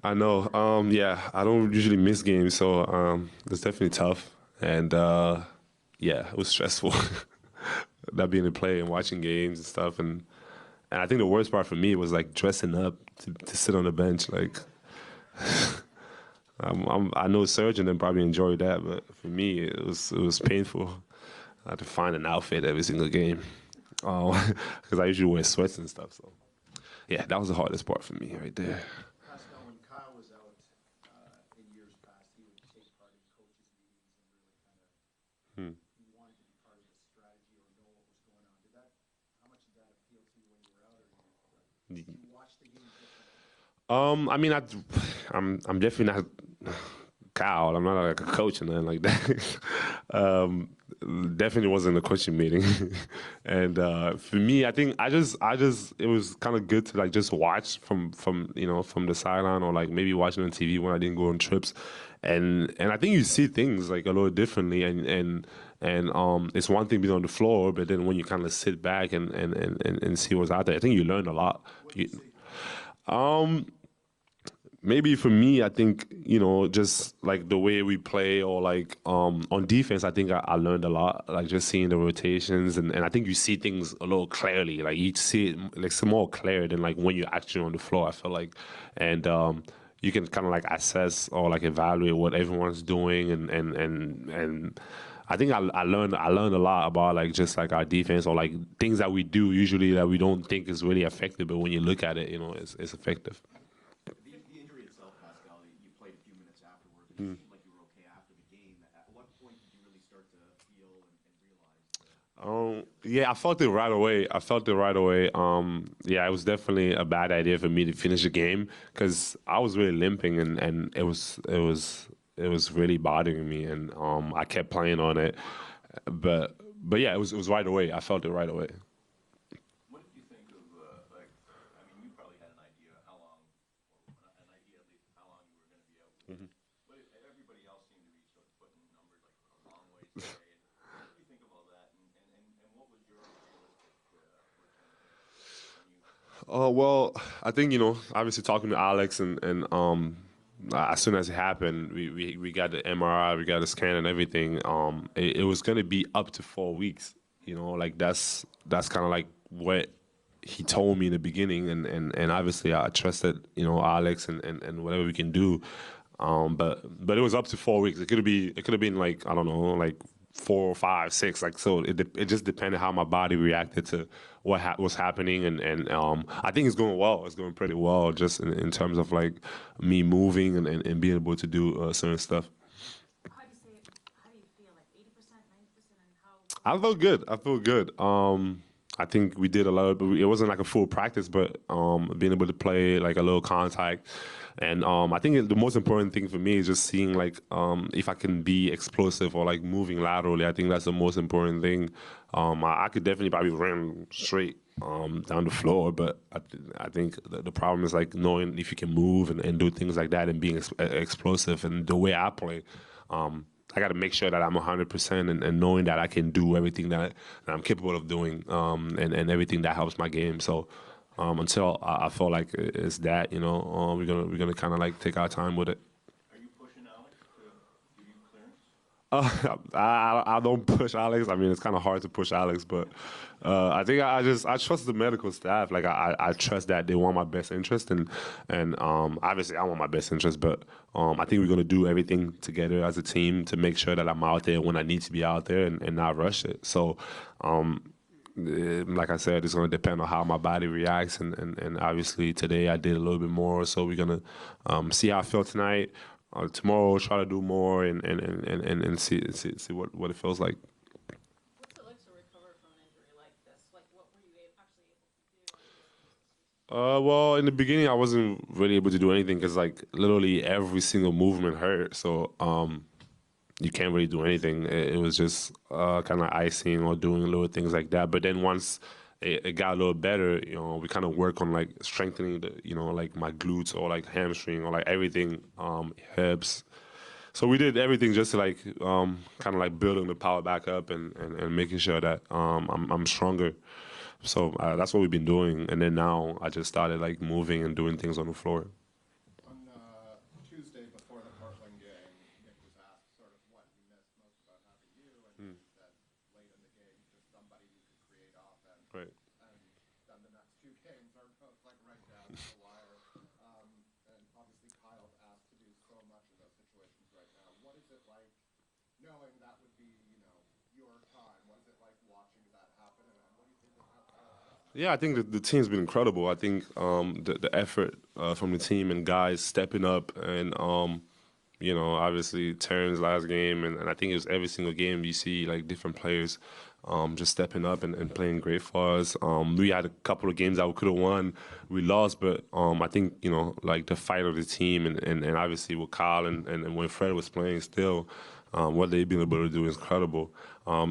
I know. Yeah, I don't usually miss games, so it's definitely tough. And yeah, it was stressful. Not being to play and watching games and stuff, and I think the worst part for me was like dressing up to sit on the bench. Like, I know Surgeon and probably enjoyed that, but for me, it was painful. I had to find an outfit every single game, because I usually wear sweats and stuff. So yeah, that was the hardest part for me right there. Pascal, when Kyle was out in years past, he would take part in coaches' meetings and really kind of Hmm. he wanted to be part of the strategy or know what was going on. How much did that appeal to you when you were out, or did you watch the game differently? I mean, I'm definitely not Kyle. I'm not like a coach or nothing like that. Definitely wasn't a coaching meeting, and for me, I think I just it was kind of good to like just watch from the sideline or like maybe watching on TV when I didn't go on trips, and I think you see things like a little differently, and it's one thing being on the floor, but then when you kind of sit back and see what's out there, I think you learn a lot. What did you You, see? maybe for me, I think just like the way we play or like on defense, I think I learned a lot. Like just seeing the rotations and I think you see things a little clearly. Like you see it like some more clear than like when you're actually on the floor. I feel like, and you can kind of like assess or like evaluate what everyone's doing and. I think I learned a lot about like just like our defense or like things that we do usually that we don't think is really effective, but when you look at it, it's effective. The injury itself, Pascal, you played a few minutes afterwards, and you seemed like you were okay after the game. At what point did you really start to feel and realize the severity of it? Yeah, I felt it right away. I felt it right away. Yeah, it was definitely a bad idea for me to finish the game because I was really limping and it was really bothering me, and I kept playing on it, but yeah, it was right away. I felt it right away. What did you think of, I mean, you probably had an idea how long, or an idea at least of how long you were going to be out for. But everybody else seemed to be sort of putting numbers like a long ways away. And what did you think of all that? And what was your realistic return when you Oh well, I think obviously talking to Alex and as soon as it happened, we got the MRI, we got the scan and everything. It was gonna be up to 4 weeks. Like that's kind of like what he told me in the beginning, and obviously I trusted Alex and whatever we can do. But it was up to 4 weeks. It could have been like I don't know, like 4, 5, 6. Like so, it just depended how my body reacted to what was happening, and I think it's going well. It's going pretty well, just in terms of like me moving and being able to do certain stuff. How do you say? How do you feel? Like 80%, 90%, and how I felt good. I feel good. I think we did a lot, but it wasn't like a full practice, but being able to play like a little contact, and I think the most important thing for me is just seeing like if I can be explosive or like moving laterally. I think that's the most important thing. I could definitely probably run straight down the floor, but I think the problem is like knowing if you can move and do things like that and being explosive. And the way I play. I got to make sure that I'm 100% and knowing that I can do everything that I'm capable of doing and everything that helps my game. So until I feel like it's that, we're gonna kind of like take our time with it. are you pushing Alex to give you clearance? I don't push Alex. I mean, it's kind of hard to push Alex, but I think I trust the medical staff. Like I trust that they want my best interest, and obviously I want my best interest. But I think we're gonna do everything together as a team to make sure that I'm out there when I need to be out there and not rush it. So. Like I said, it's going to depend on how my body reacts, and obviously today I did a little bit more, so we're gonna see how I feel tonight. Tomorrow, try to do more and see what it feels like. what's it like to recover from an injury like this? Like, what were you actually able to do? What were some of the procedures? Well, in the beginning, I wasn't really able to do anything because like literally every single movement hurt. So you can't really do anything. It was just kind of icing or doing little things like that. But then once it got a little better, we kind of work on like strengthening like my glutes or like hamstring or like everything, hips. So we did everything just to like kind of like building the power back up and making sure that I'm stronger. So that's what we've been doing. And then now I just started like moving and doing things on the floor. On knowing that would be, your time? What is it like watching that happen, and what do you think of how that's Yeah, I think the team's been incredible. I think the effort from the team and guys stepping up and obviously Terran's last game and I think it was every single game you see like different players just stepping up and playing great for us. We had a couple of games that we could have won, we lost, but I think like the fight of the team and obviously with Kyle and when Fred was playing still. What they've been able to do is incredible.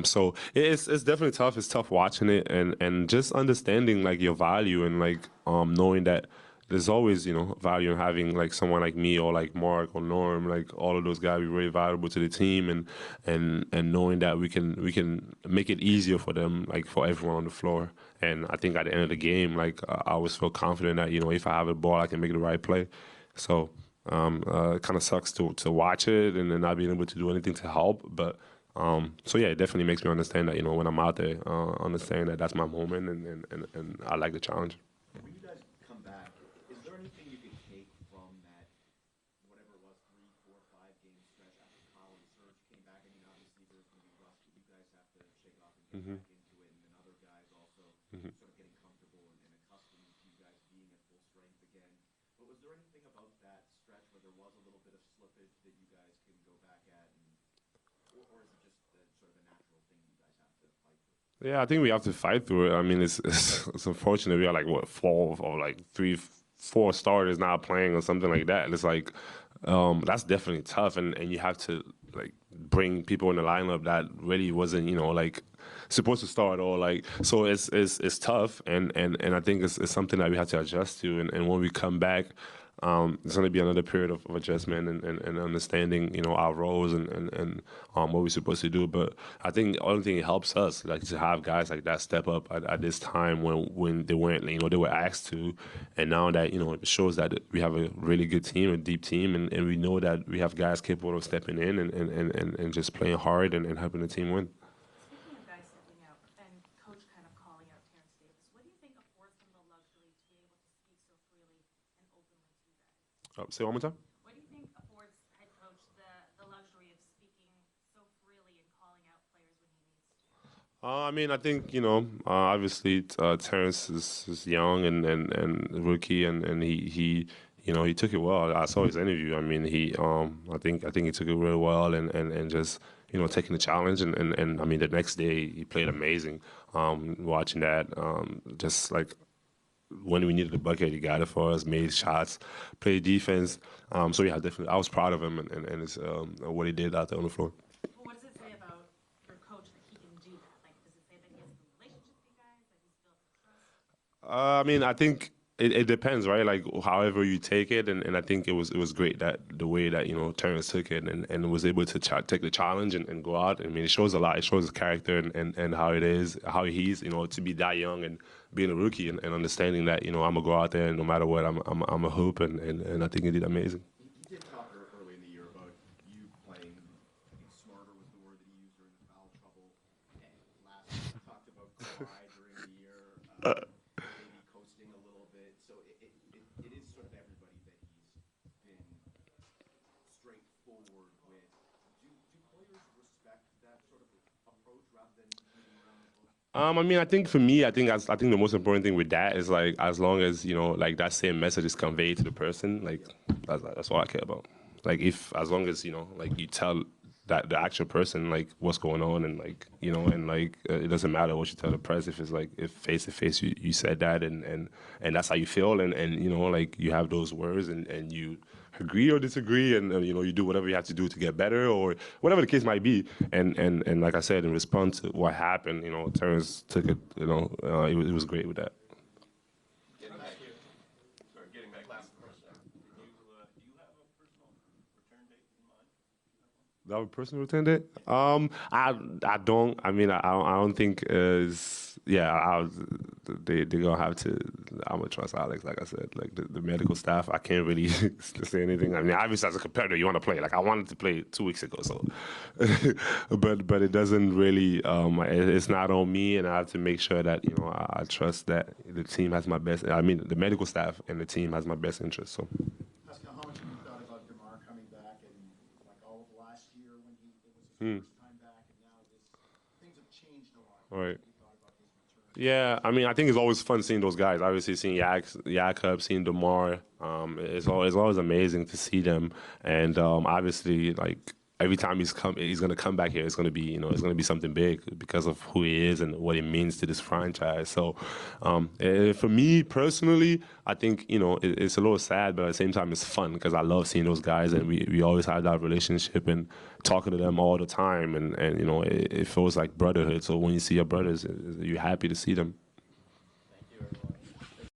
So it's definitely tough. It's tough watching it and just understanding like your value and like knowing that there's always value in having like someone like me or like Mark or Norm, like all of those guys be very valuable to the team and knowing that we can make it easier for them, like for everyone on the floor. And I think at the end of the game, like I always feel confident that if I have a ball, I can make the right play. So it kind of sucks to watch it and then not being able to do anything to help. But so yeah, it definitely makes me understand that when I'm out there, understand that that's my moment and I like the challenge. When you guys come back, is there anything you can take from that, whatever it was, 3, 4, 5 game stretch after Kyle and Serge came back? I mean, obviously there's going to be rust that you guys have to shake off and get back into it, and then other guys also sort of getting comfortable and accustomed to you guys being at full strength again. But was there anything about that stretch where there was a little bit of slippage that you guys can go back at, or is it just sort of a natural thing you guys have to fight through? Yeah, I think we have to fight through it. I mean, it's unfortunate. We are like what 4 or like 3, 4 starters not playing or something like that. And it's like that's definitely tough, and you have to like bring people in the lineup that really wasn't like supposed to start or like so it's tough and I think it's something that we have to adjust to and when we come back. It's going to be another period of adjustment and understanding, our roles and what we're supposed to do. But I think the only thing it helps us, like to have guys like that step up at this time when they weren't, they were asked to, and now that it shows that we have a really good team, a deep team, and we know that we have guys capable of stepping in and just playing hard and helping the team win. Speaking of guys stepping out and coach kind of calling out Terrence Davis, what do you think affords him the luxury to be able to speak so freely and openly to you guys? Say one more time. What do you think affords head coach the luxury of speaking so freely and calling out players when he needs to? I mean, I think obviously Terrence is young and rookie, and he took it well. I saw his interview. I mean, I think he took it really well, and just taking the challenge, and I mean the next day he played amazing. Watching that, just like when we needed a bucket, he got it for us, made shots, played defense. So yeah, definitely, I was proud of him and it's, what he did out there on the floor. Well, what does it say about your coach that he can do that? Like, does it say that he has a good relationship with you guys, that he's built the trust? I mean, I think it depends, right? Like however you take it, and I think it was great that the way that Terrence took it and was able to take the challenge and go out. I mean, it shows a lot. It shows his character and how it is, how he's to be that young and being a rookie and understanding that I'm gonna go out there and no matter what I'm a hoop and I think he did amazing. He did talk early in the year about you playing, I think smarter was the word that he used during the foul trouble. And last year he talked about Kawhi during the year, maybe coasting a little bit. So it is sort of everybody that he's been straightforward with. Do players respect that sort of approach rather than beating around the bush? I mean, I think for me, I think the most important thing with that is like as long as like that same message is conveyed to the person, like that's all I care about. Like if as long as like you tell that the actual person like what's going on and like and like it doesn't matter what you tell the press if it's like if face to face you said that and that's how you feel and like you have those words and you agree or disagree and you do whatever you have to do to get better or whatever the case might be and like I said in response to what happened Terrence took it it was great with that. Getting back, sorry, getting back last question. Do you have a personal return date in mind? Do I have a personal return date? I don't. I mean, I don't think they're gonna have to. I'm gonna trust Alex, like I said, like the medical staff. I can't really say anything. I mean, obviously as a competitor, you want to play. Like I wanted to play 2 weeks ago, so, but it doesn't really. It's not on me, and I have to make sure that I trust that the team has my best. I mean, the medical staff and the team has my best interest. So. Pascal, how much have you thought about DeMar coming back and like all of last year when it was his first time back, and now things have changed a lot. Right. What you thought about his return? Yeah, I mean, I think it's always fun seeing those guys. Obviously, seeing Jakob, seeing DeMar, it's always amazing to see them. And obviously, like every time he's gonna come back here. It's gonna be, it's gonna be something big because of who he is and what it means to this franchise. So, for me personally, I think it's a little sad, but at the same time, it's fun because I love seeing those guys, and we always have that relationship and talking to them all the time, and it feels like brotherhood. So when you see your brothers, you're happy to see them. Thank you, everyone.